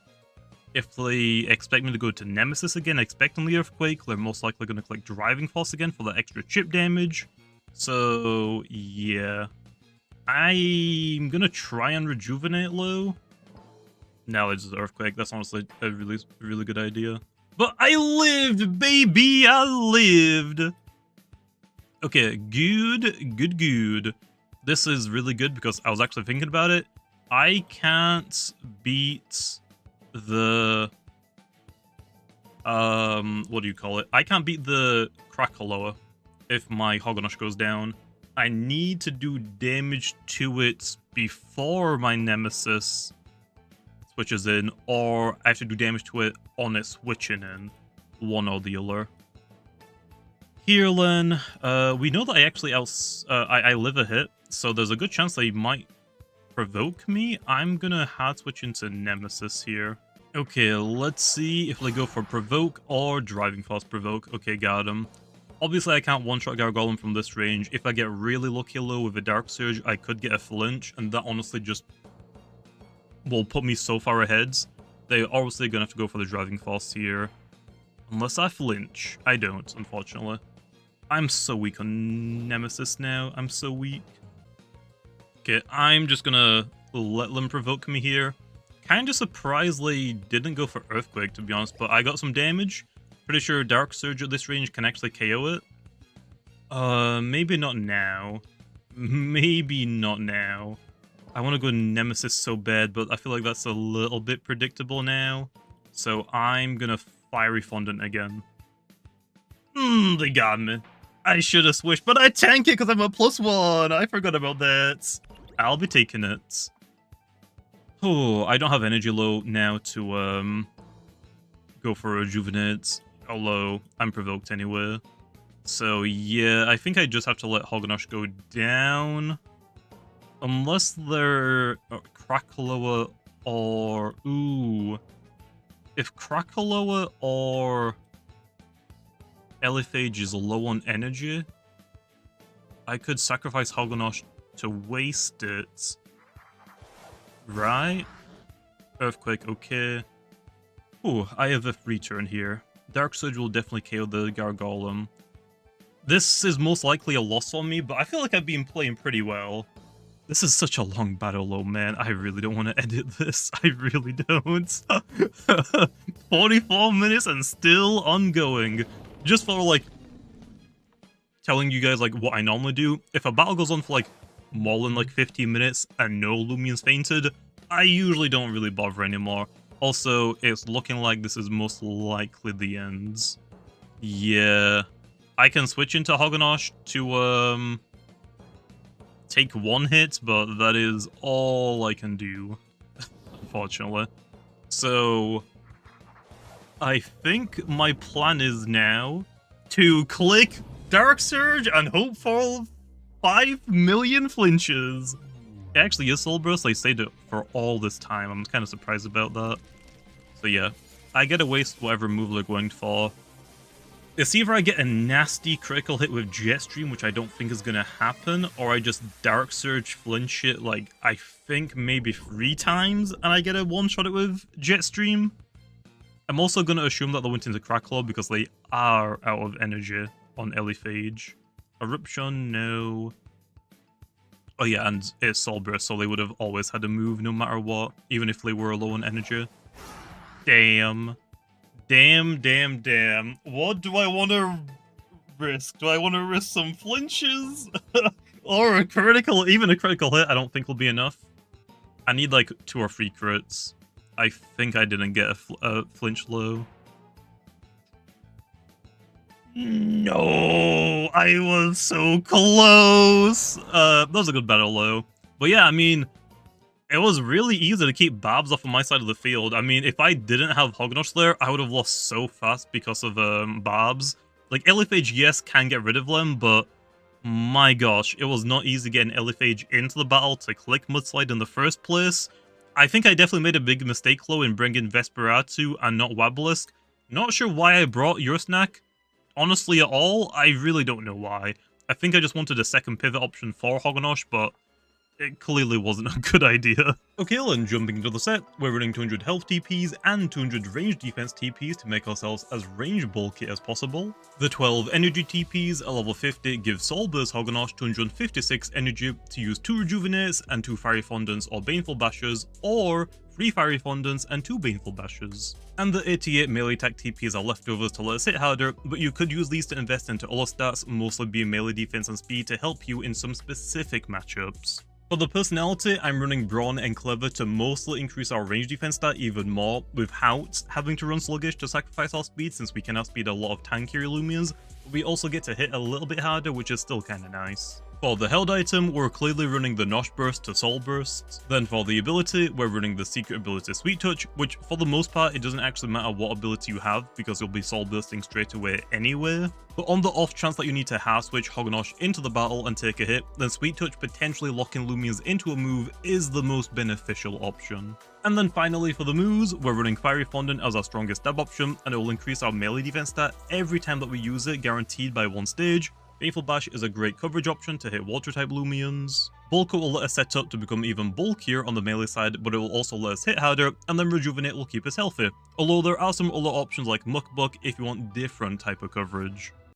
If they expect me to go to Nemesis again, expecting the Earthquake, they're most likely going to click Driving Force again for the extra chip damage. So, yeah. I'm going to try and Rejuvenate low. Now it's the Earthquake. That's honestly a really good idea. But I lived, baby! I lived! Okay, good. This is really good because I was actually thinking about it. I can't beat the what do you call it? I can't beat the Krakaloa if my Hoganosh goes down. I need to do damage to it before my Nemesis switches in, or I have to do damage to it on it switching in. One or the other. Heerlin, we know that I actually I live a hit, so there's a good chance they might provoke me. I'm gonna hard switch into Nemesis here. Okay, let's see if they go for provoke or driving force provoke. Okay, got him. Obviously, I can't one-shot Gargolem from this range. If I get really lucky low with a Dark Surge, I could get a flinch, and that honestly just will put me so far ahead. They're obviously gonna have to go for the driving force here. Unless I flinch. I don't, unfortunately. I'm so weak on Nemesis now. I'm so weak. Okay, I'm just gonna let them provoke me here. Kinda surprised they didn't go for Earthquake, to be honest, but I got some damage. Pretty sure Dark Surge at this range can actually KO it. Maybe not now. Maybe not now. I want to go Nemesis so bad, but I feel like that's a little bit predictable now. So I'm gonna Fiery Fondant again. They got me. I should have switched, but I tank it because I'm a +1. I forgot about that. I'll be taking it. Oh, I don't have energy low now to go for Rejuvenate, although I'm provoked anyway. So yeah, I think I just have to let Hoganosh go down. Unless they're Krakaloa or... Ooh. If Krakaloa or Eliphage is low on energy, I could sacrifice Hoganosh to waste it. Right? Earthquake, okay. Ooh, I have a free turn here. Dark Surge will definitely KO the Gargolem. This is most likely a loss on me, but I feel like I've been playing pretty well. This is such a long battle, though, man. I really don't want to edit this. I really don't. 44 minutes and still ongoing. Just for, like, telling you guys, like, what I normally do. If a battle goes on for, like, more than, like, 15 minutes and no Lumian's fainted, I usually don't really bother anymore. Also, it's looking like this is most likely the end. Yeah. I can switch into Hoganosh to, take one hit, but that is all I can do, unfortunately. So, I think my plan is now to click Dark Surge and hope for 5 million flinches. It actually is Soulburst, I stayed it for all this time. I'm kind of surprised about that. So yeah, I get to waste whatever move they're going for. It's either I get a nasty critical hit with Jetstream, which I don't think is going to happen, or I just Dark Surge flinch it, like, I think maybe 3 times, and I get a one-shot it with Jetstream. I'm also going to assume that they went into Crackclaw because they are out of energy on Eliphage. Eruption, no. Oh yeah, and it's Soulburst, so they would have always had a move no matter what, even if they were low on energy. Damn. Damn. What do I want to risk? Do I want to risk some flinches? Or a critical? Even a critical hit I don't think will be enough. I need like 2 or 3 crits. I think I didn't get a flinch low. No, I was so close. That was a good battle though. But yeah, I mean, it was really easy to keep Babs off of my side of the field. I mean, if I didn't have Hoganosh there, I would have lost so fast because of Babs. Like, Eliphage, yes, can get rid of them, but my gosh, it was not easy getting Eliphage into the battle to click Mudslide in the first place. I think I definitely made a big mistake, though, in bringing Vesperatu and not Wabalisk. Not sure why I brought your snack, honestly, at all. I really don't know why. I think I just wanted a second pivot option for Hoganosh, but it clearly wasn't a good idea. Okay, and jumping into the set, we're running 200 health TPs and 200 range defense TPs to make ourselves as range bulky as possible. The 12 energy TPs at level 50 give Soulburst Hoganosh 256 energy to use 2 Rejuvenates and 2 Fiery Fondants or Baneful Bashes, or 3 Fiery Fondants and 2 Baneful Bashes. And the 88 melee attack TPs are leftovers to let us hit harder, but you could use these to invest into other stats, mostly being melee defense and speed, to help you in some specific matchups. For the personality, I'm running Brawn and Clever to mostly increase our range defense stat even more, with Hout having to run sluggish to sacrifice our speed since we can outspeed a lot of tankier Loomians. We also get to hit a little bit harder, which is still kinda nice. For the held item, we're clearly running the Nosh Burst to Soul Burst. Then for the ability, we're running the secret ability Sweet Touch, which for the most part, it doesn't actually matter what ability you have because you'll be Soul Bursting straight away anyway. But on the off chance that you need to half switch Hoganosh into the battle and take a hit, then Sweet Touch potentially locking Loomians into a move is the most beneficial option. And then finally for the moves, we're running Fiery Fondant as our strongest stab option, and it will increase our melee defense stat every time that we use it, guaranteed by 1 stage. Baneful Bash is a great coverage option to hit water-type Loomians. Bulk will let us set up to become even bulkier on the melee side, but it will also let us hit harder, and then Rejuvenate will keep us healthy. Although there are some other options like Muckbuck if you want different type of coverage.